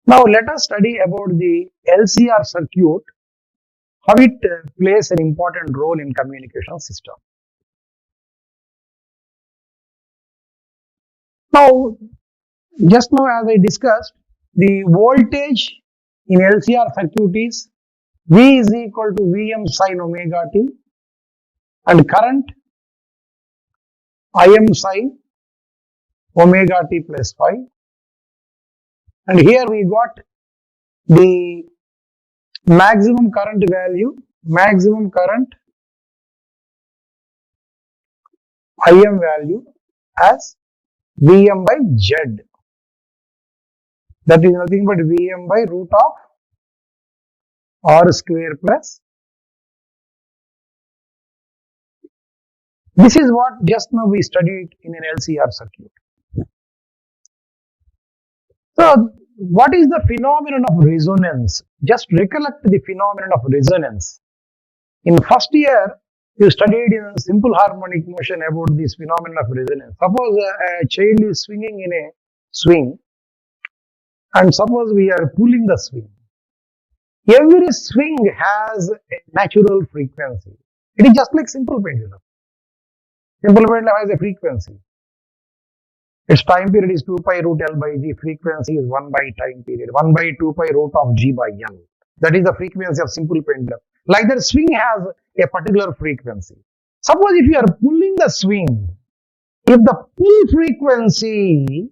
Now let us study about the LCR circuit, how it plays an important role in communication system. Now, just now as I discussed, the voltage in LCR circuit is V is equal to Vm sin omega t and current Im sin omega t plus phi. And here we got the maximum current value, maximum current Im value as Vm by Z. That is nothing but Vm by root of R square plus. This is what just now we studied in an LCR circuit. So, what is the phenomenon of resonance? Just recollect the phenomenon of resonance. In first year, you studied in a simple harmonic motion about this phenomenon of resonance. Suppose a child is swinging in a swing, and suppose we are pulling the swing. Every swing has a natural frequency. It is just like simple pendulum. Simple pendulum has a frequency. Its time period is 2 pi root L by G. Frequency is 1 by time period. 1 by 2 pi root of G by L. That is the frequency of simple pendulum. Like that, swing has a particular frequency. Suppose if you are pulling the swing, if the pull frequency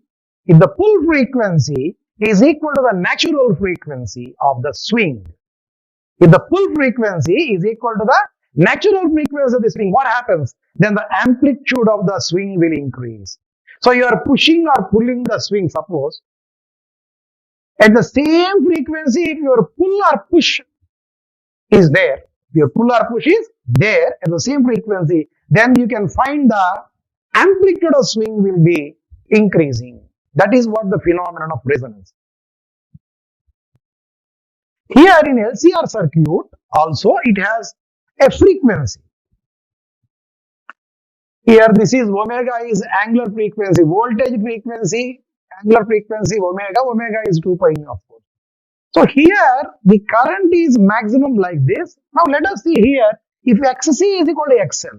is equal to the natural frequency of the swing, if the pull frequency is equal to the natural frequency of the swing, what happens? Then the amplitude of the swing will increase. So you are pushing or pulling the swing, suppose. At the same frequency, if your pull or push is there, your pull or push is there at the same frequency, then you can find the amplitude of swing will be increasing. That is what the phenomenon of resonance. Here in LCR circuit, also it has a frequency. Here this is omega is angular frequency, voltage frequency, angular frequency omega is 2 pi of course. So here the current is maximum like this. Now let us see here if XC is equal to XL.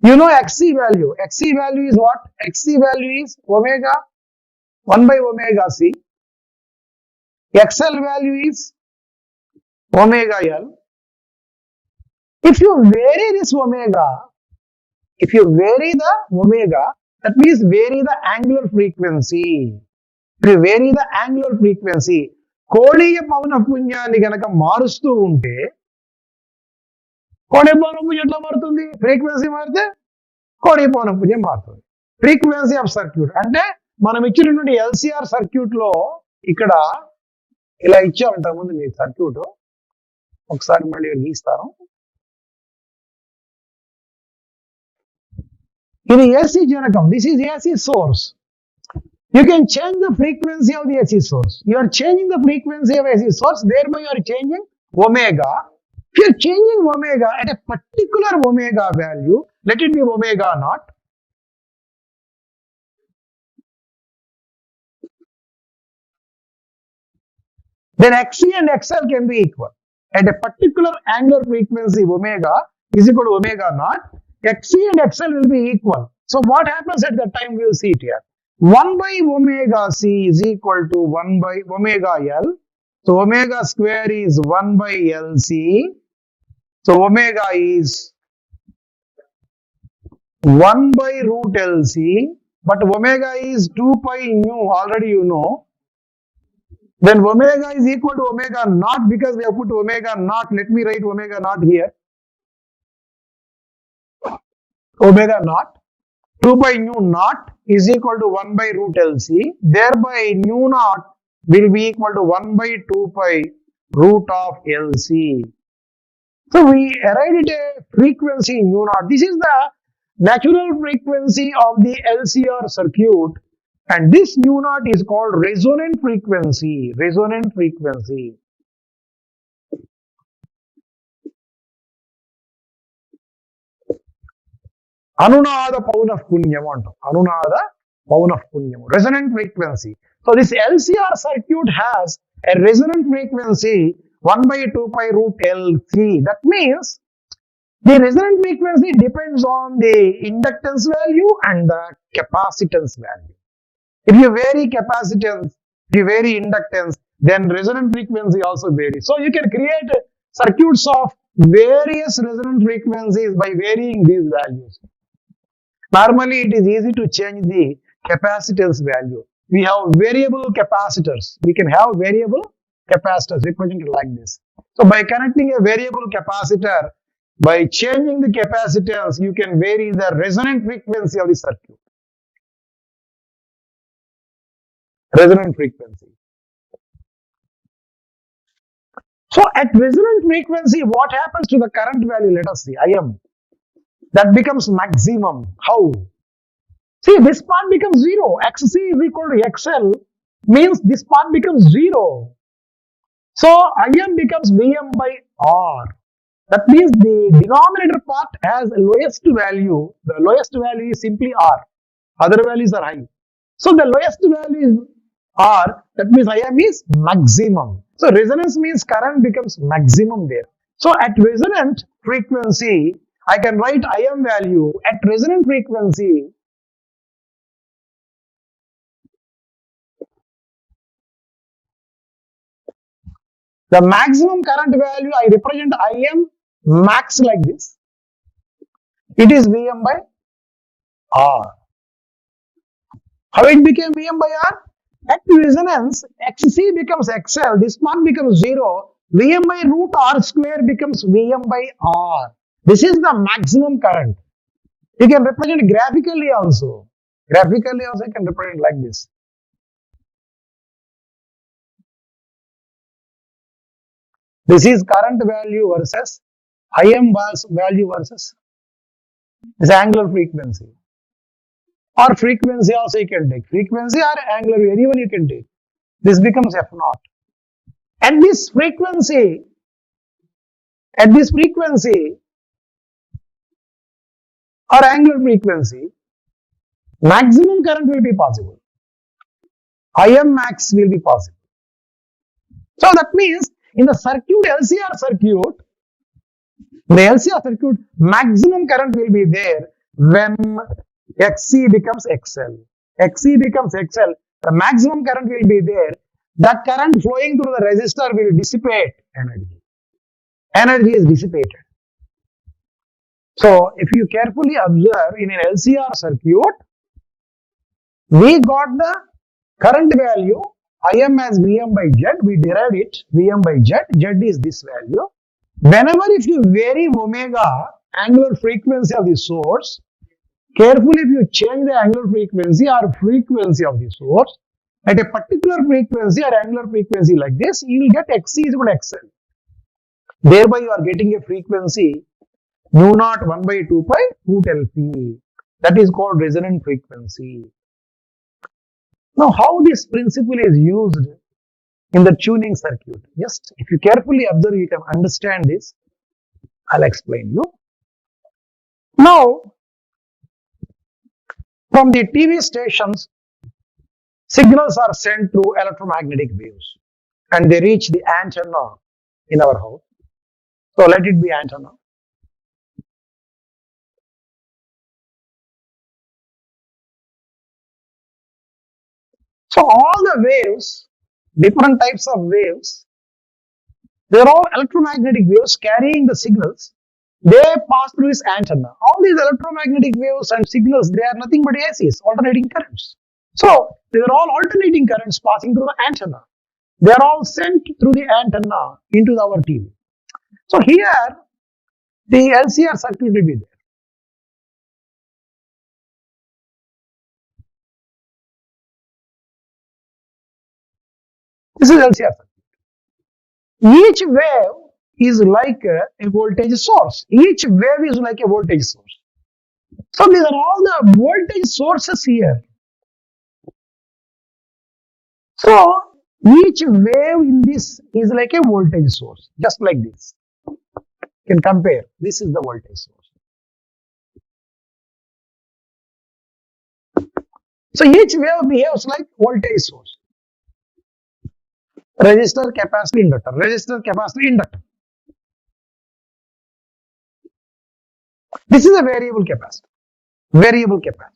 You know XC value. XC value is what? XC value is omega 1 by omega C. XL value is omega L. If you vary this omega, if you vary the omega, that means vary the angular frequency. If you vary the angular frequency, కోణీయ పౌనఃపున్యాన్ని గనక మారుస్తూ ఉంటే కోణీయ పౌనఃపున్యం ఎట్లా మారుతుంది? Frequency మారితే కోణీయ పౌనఃపున్యం మారుతుంది. ఫ్రీక్వెన్సీ ఆఫ్ సర్క్యూట్ అంటే మనం ఇచ్చినటువంటి ఎల్సిఆర్ సర్క్యూట్ లో ఇక్కడ ఇలా ఇచ్చాం ఇంతకుముందు మీ సర్క్యూట్ ఒకసారి మళ్ళీ గీస్తాను. ఇది AC జనకం. This is AC source. You can change the frequency of the AC source. You are changing the frequency of AC source, thereby you are changing omega. If you are changing omega at a particular omega value, let it be omega naught. Then XC and XL can be equal. At a particular angular frequency omega is equal to omega naught. XC and XL will be equal. So what happens at that time? We will see it here. 1 by omega C is equal to 1 by omega L. So omega square is 1 by LC. So omega is 1 by root LC. But omega is 2 pi nu. Already you know. Then omega is equal to omega naught because we have put omega naught. Let me write omega naught here. Omega naught 2 by nu naught is equal to 1 by root LC. Thereby nu naught will be equal to 1 by 2 pi root of LC. So we arrived at a frequency nu naught. This is the natural frequency of the LCR circuit, and this nu naught is called resonant frequency. Resonant frequency. అనునాద పౌనఃపున్యం అంటాం. అనునాద Paunah-punyam, resonant frequency. So this LCR circuit has a resonant frequency 1 by 2 pi root Lc. That means the resonant frequency depends on the inductance value and the capacitance value. If you vary capacitance, if you vary inductance, then resonant frequency also varies. So you can create circuits of various resonant frequencies by varying these values. Normally, it is easy to change the capacitance value. We have variable capacitors. We can have variable capacitors represented like this. So by connecting a variable capacitor, by changing the capacitance, you can vary the resonant frequency of the circuit. Resonant frequency. So at resonant frequency, what happens to the current value? Let us see, Im. That becomes maximum. How? See, this part becomes 0. Xc is equal to XL means this part becomes 0. So Im becomes Vm by R. That means the denominator part has the lowest value. The lowest value is simply R. Other values are high. So the lowest value is R. That means Im is maximum. So resonance means current becomes maximum there. So at resonant frequency, I can write Im value at resonant frequency. The maximum current value, I represent Im max like this. It is Vm by R. How it became Vm by R? At resonance, Xc becomes XL, this part becomes 0. Vm by root R square becomes Vm by R. This is the maximum current. You can represent graphically also. Graphically also you can represent like this. This is current value versus Im value versus this angular frequency. Or frequency also you can take. Frequency or angular, anyone you can take. This becomes F0. At this frequency, or angular frequency, maximum current will be possible. Im max will be possible. So that means in the circuit, LCR circuit, maximum current will be there when Xc becomes XL. Xc becomes XL, the maximum current will be there. That current flowing through the resistor will dissipate energy. Energy is dissipated. So if you carefully observe in an LCR circuit, we got the current value Im as Vm by Z, we derived it Vm by Z, Z is this value. Whenever if you vary omega, angular frequency of the source, carefully if you change the angular frequency or frequency of the source, at a particular frequency or angular frequency like this, you will get Xc is equal to XL. Thereby you are getting a frequency mu naught 1 by 2 pi root Lp. That is called resonant frequency. Now how this principle is used in the tuning circuit? Just if you carefully observe, you can understand this. I'll explain you. Now, from the TV stations, signals are sent through electromagnetic waves and they reach the antenna in our house. So let it be antenna. So all the waves, different types of waves, they're all electromagnetic waves carrying the signals. They pass through this antenna. All these electromagnetic waves and signals, they are nothing but ACs, alternating currents. So they are all alternating currents passing through the antenna. They are all sent through the antenna into our TV. So here, the LCR circuit will be there. This is LCR circuit. Each wave is like a voltage source. Each wave is like a voltage source. So these are all the voltage sources here. So each wave in this is like a voltage source, just like this. You can compare. This is the voltage source. So each wave behaves like voltage source. Resistor, capacitor, inductor. Resistor, capacitor, inductor. This is a variable capacitor. Variable capacitor.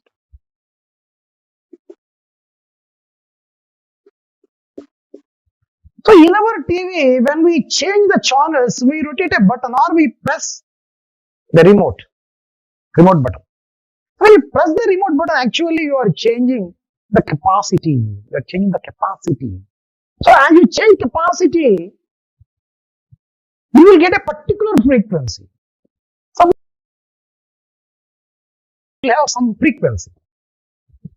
So in our TV, when we change the channels, we rotate a button or we press the remote button. When you press the remote button, actually you are changing the capacity. You are changing the capacity. So as you change capacity, you will get a particular frequency. Some will have some frequency.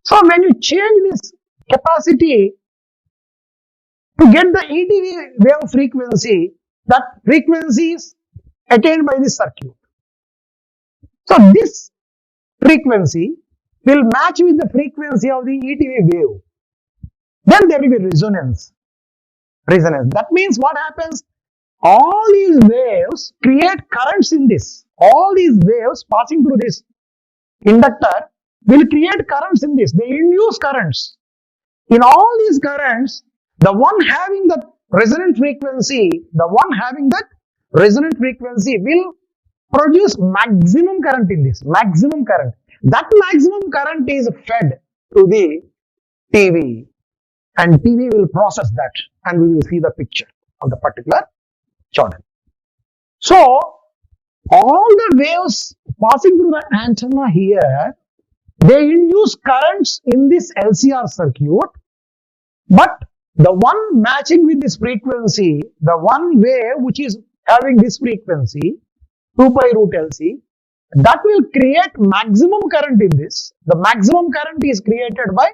So when you change this capacity to get the ETV wave frequency, that frequency is attained by the circuit. So this frequency will match with the frequency of the ETV wave. Then there will be resonance. That means what happens? All these waves create currents in this. All these waves passing through this inductor will create currents in this. They induce currents. In all these currents, the one having that resonant frequency will produce maximum current in this. Maximum current. That maximum current is fed to the TV, and TV will process that, and we will see the picture of the particular channel. So all the waves passing through the antenna here, they induce currents in this LCR circuit, but the one matching with this frequency, the one wave which is having this frequency, 2 pi root LC, that will create maximum current in this. The maximum current is created by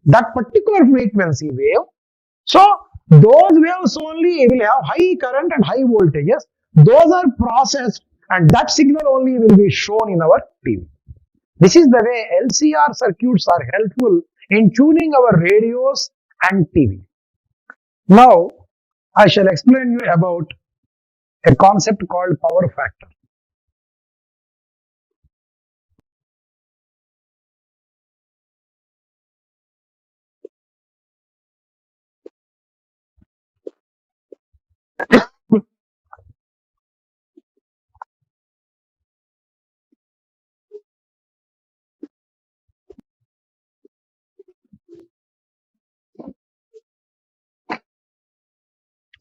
that particular frequency wave. So those waves only will have high current and high voltages. Those are processed, and that signal only will be shown in our TV. This is the way LCR circuits are helpful in tuning our radios and TV. Now, I shall explain you about a concept called power factor.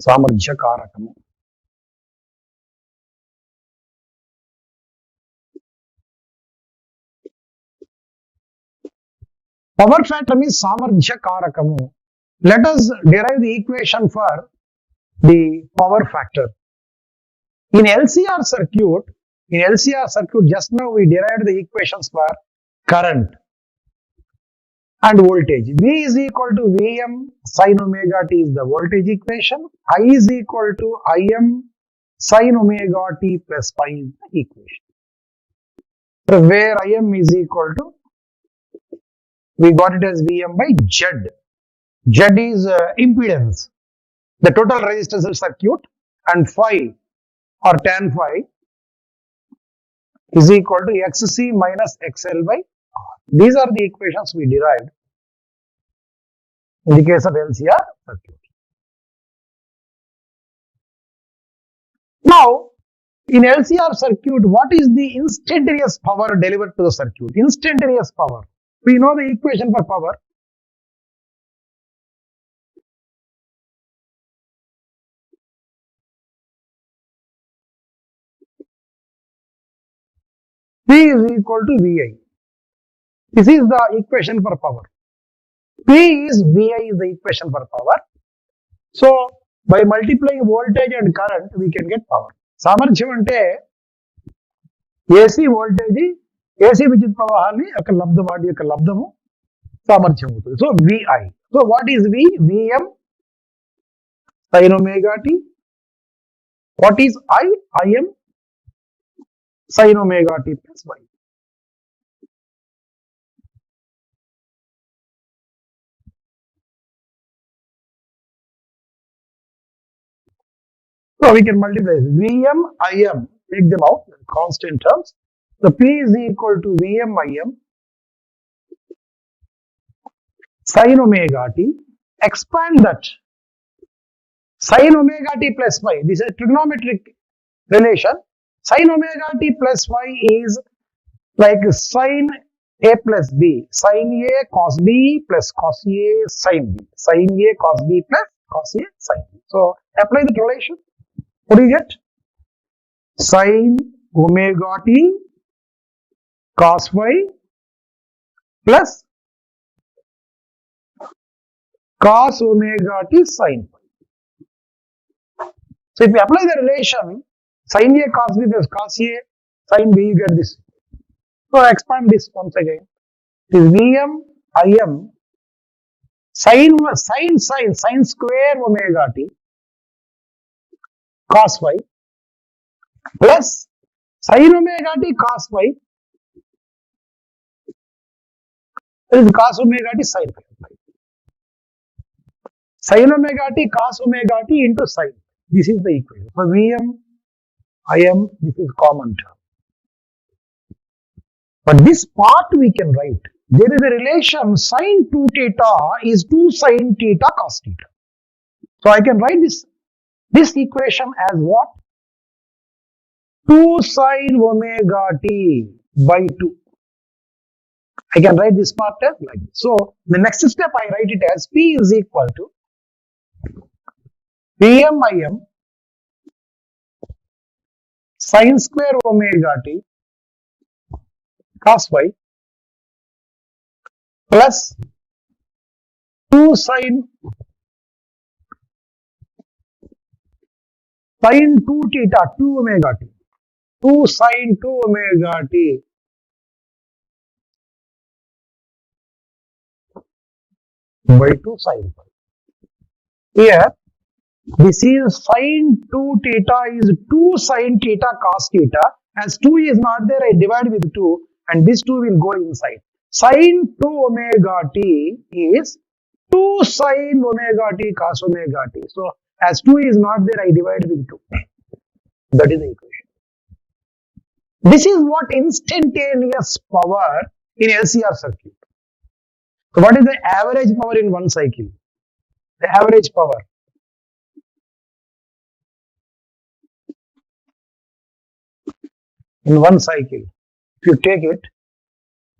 సామర్థ్య కారకము. Power factor means samarthya karakamu. Let us derive the equation for the power factor. In LCR circuit, just now we derived the equations for current and voltage. V is equal to Vm sin omega t is the voltage equation. I is equal to Im sin omega t plus pi is the equation. So where Im is equal to, we got it as Vm by Z. Z is impedance, the total resistance of circuit, and phi or tan phi is equal to Xc minus XL by R. These are the equations we derived in the case of LCR circuit. Now, in LCR circuit, what is the instantaneous power delivered to the circuit? Instantaneous power. We know the equation for power. P is equal to Vi. This is the equation for power. P is Vi is the equation for power. So, by multiplying voltage and current, we can get power. సామర్థ్యం అంటే AC voltage, AC విద్యుత్ ప్రవాహాన్ని యొక్క లబ్ధం, వాటి యొక్క లబ్ధము సామర్థ్యం అవుతుంది. So VI. So what is V? Vm sin omega t. What is I? Im sin omega t plus y. So we can multiply Vm, Im, take them out in constant terms. So P is equal to Vm, Im sin omega t, expand that. Sin omega t plus phi, this is a trigonometric relation. Sin omega t plus phi is like sin a plus b, sin a cos b plus cos a sin b, sin a cos b plus cos a sin b. So apply the relation. What do you get? Sin omega t cos phi plus cos omega t sin phi. So if you apply the relation sin a cos b plus cos a sin b, you get this. So expand this once again. This Vm Im sin square omega t cos phi plus sin omega t cos phi is cos omega t sin phi. Sin omega t cos omega t into sin. This is the equation. For Vm Im, this is common term. But this part we can write. There is a relation sin 2 theta is 2 sin theta cos theta. So I can write this equation as what? 2 sin omega t by 2. I can write this part as like this. So the next step I write it as P is equal to Pm Im sin square omega t cos phi plus 2 sin 2 theta 2 omega t 2 sin 2 omega t by 2 sin phi. Here this is sin 2 theta is 2 sin theta cos theta. As 2 is not there, I divide with 2 and this 2 will go inside. Sin 2 omega t is 2 sin omega t cos omega t. So as 2 is not there, I divide with 2. That is the equation. This is what instantaneous power in Lcr circuit. So what is the average power in one cycle? The average power. In one cycle, if you take it,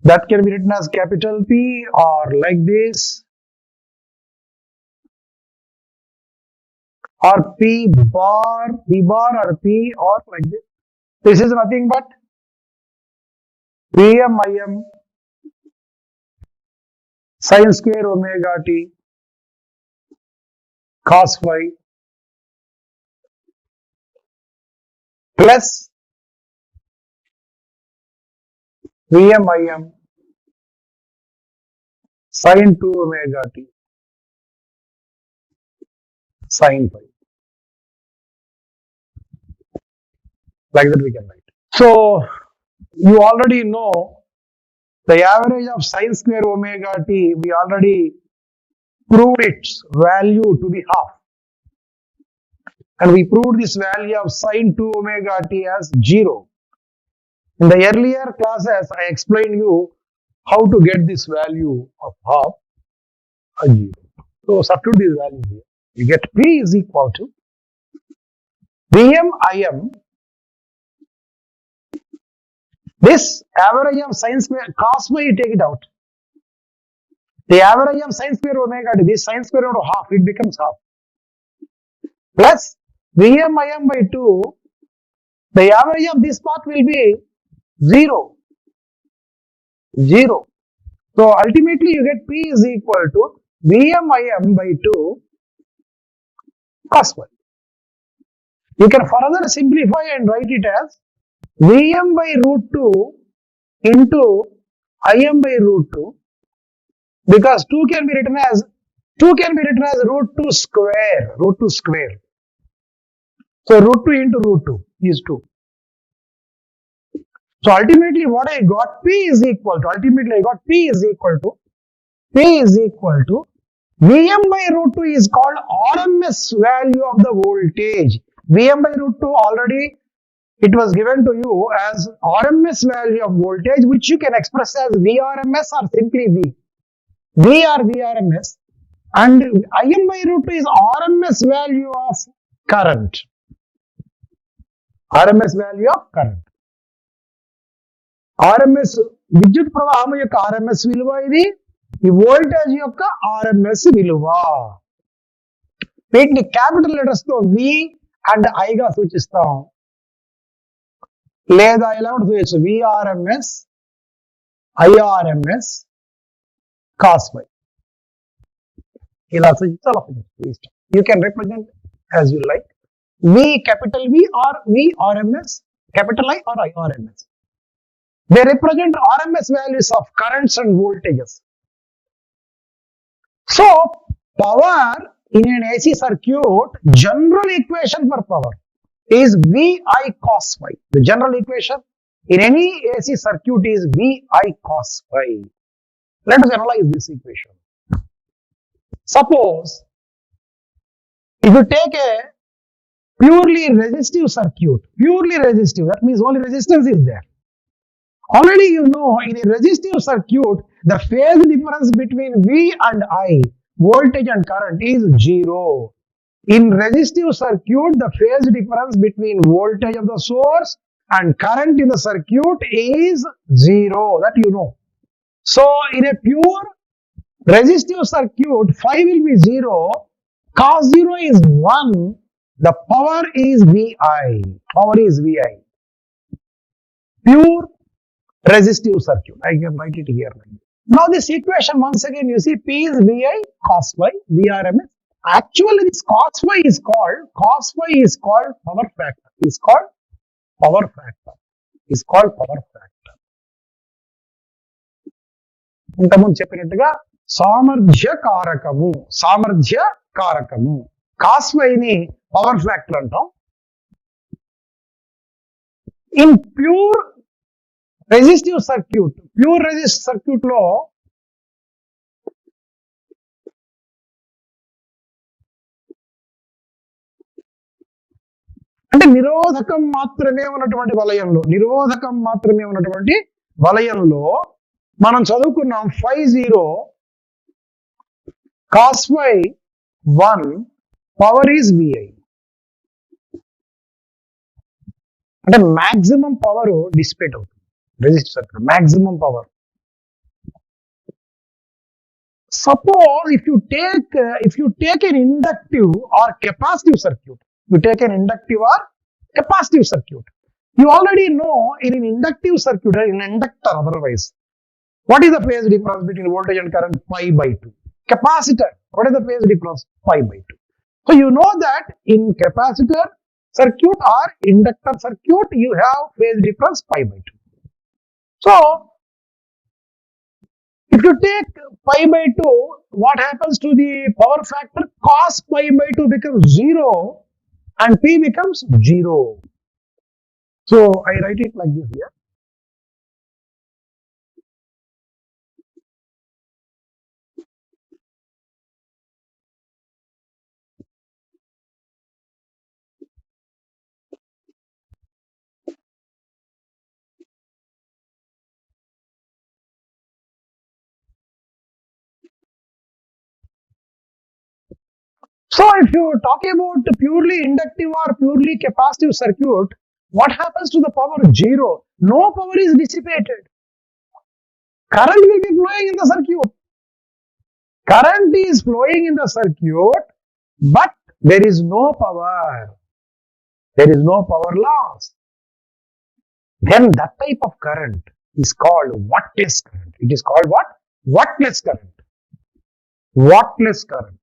that can be written as capital P or like this, or P bar or P or like this. This is nothing but Pm Im sin square omega t cos phi plus Vm Im sin 2 omega t sin phi. Like that we can write. So you already know the average of sin square omega t, we already proved its value to be half. And we proved this value of sin 2 omega t as 0. In the earlier classes, I explained you how to get this value of half as 0. So substitute this value here. You get P is equal to Vm Im. This average of sin square cos phi, you take it out. The average of sin square omega t, this sin square into half, it becomes half. Plus Vm Im by 2, the average of this part will be 0. 0. So ultimately you get P is equal to Vm Im by 2 cos phi. You can further simplify and write it as Vm by root 2 into Im by root 2, because 2 can be written as root 2 square, So root 2 into root 2 is 2. So ultimately what I got, P is equal to Vm by root 2 is called RMS value of the voltage. Vm by root 2 already it was given to you as RMS value of voltage, which you can express as VRMS or simply V. V or Vrms, and Im by root 2 is RMS value of current. RMS value of current. RMS విద్యుత్ ప్రవాహం యొక్క RMS విలువ ఇది, ఈ voltage యొక్క RMS విలువ. వీటిని capital letters తో V అండ్ I గా సూచిస్తాం, లేదా ఇలా కూడా సూచించచ్చు, VRMS, IRMS, cos phi. ఇలా సూచించాలి. You can represent as you like. V, capital V or VRMS, capital I or IRMS. They represent RMS values of currents and voltages. So, power in an AC circuit, general equation for power is VI cos phi. The general equation in any AC circuit is VI cos phi. Let us analyze this equation. Suppose if you take a purely resistive circuit, that means only resistance is there. Already you know, in a resistive circuit, the phase difference between V and I, voltage and current, is 0. In resistive circuit, the phase difference between voltage of the source and current in the circuit is 0. That you know. So, in a pure resistive circuit, phi will be 0, cos 0 is 1, the power is VI. Power is VI. Pure resistive circuit. I can write it here. Now this equation, once again, you see P is VI cos phi, VRMS. Actually, this cos phi is called power factor. Is called power factor. ఇంతకుముందు చెప్పినట్టుగా సామర్థ్య కారకము. Cos phi ని power factor అంటాం. In pure resistive circuit లో అంటే నిరోధకం మాత్రమే ఉన్నటువంటి వలయంలో మనం చదువుకున్నాం phi 0 cos phi 1 power is VI. అంటే మాక్సిమం పవర్ డిసిపేట్ అవుతుంది resistive circuit, maximum power. Suppose if you take an inductive or capacitive circuit, you already know in an inductive circuit, in an inductor otherwise, what is the phase difference between voltage and current? Pi by 2. Capacitor, what is the phase difference? Pi by 2. So you know that in capacitor circuit or inductor circuit, you have phase difference pi by 2. So, if you take pi by 2, what happens to the power factor? Cos pi by 2 becomes 0 and P becomes 0. So, I write it like this here. So, if you talk about purely inductive or purely capacitive circuit, what happens to the power? 0. No power is dissipated. Current will be flowing in the circuit. Current is flowing in the circuit, but there is no power. There is no power loss. Then that type of current is called workless current. It is called what? Workless current. Workless current.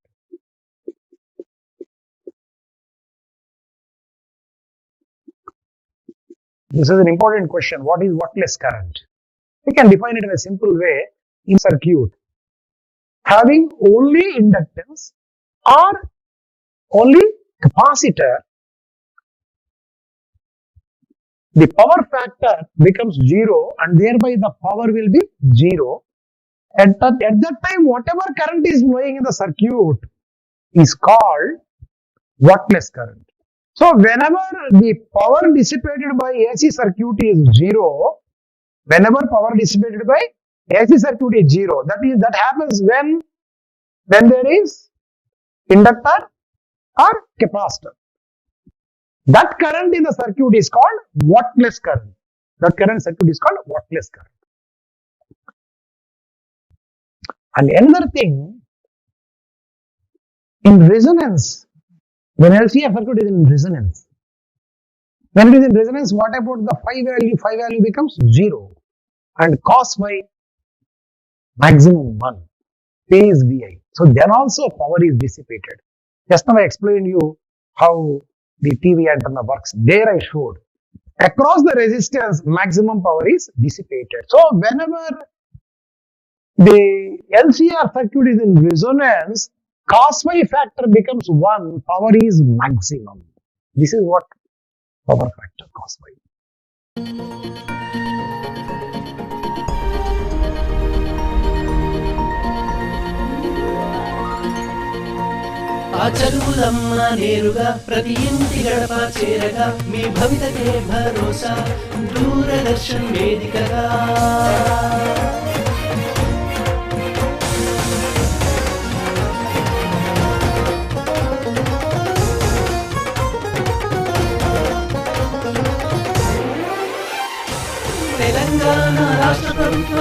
This is an important question. What is workless current? We can define it in a simple way. In circuit, having only inductance or only capacitor, the power factor becomes 0 and thereby the power will be 0. At that time, whatever current is flowing in the circuit is called workless current. So, whenever the power dissipated by AC circuit is 0, whenever power dissipated by AC circuit is 0. That happens when there is inductor or capacitor. That current in the circuit is called workless current. That current circuit is called workless current. And another thing, in resonance, when LCR circuit is in resonance, when it is in resonance, what about the phi value? Phi value becomes 0 and cos phi maximum 1, phase Vi. So then also power is dissipated. Just now I explained you how the TV antenna works. There I showed. Across the resistance, maximum power is dissipated. So whenever the LCR circuit is in resonance, cos phi factor becomes 1, power is maximum. This is what power factor cos phi. ఆ చదువులమ్మ నేరుగా ప్రతి ఇంటి గడప చేరగా మీ భవితకే భరోసా దూరదర్శన్ వేదికగా తెలంగాణ రాష్ట్ర ప్రభుత్వ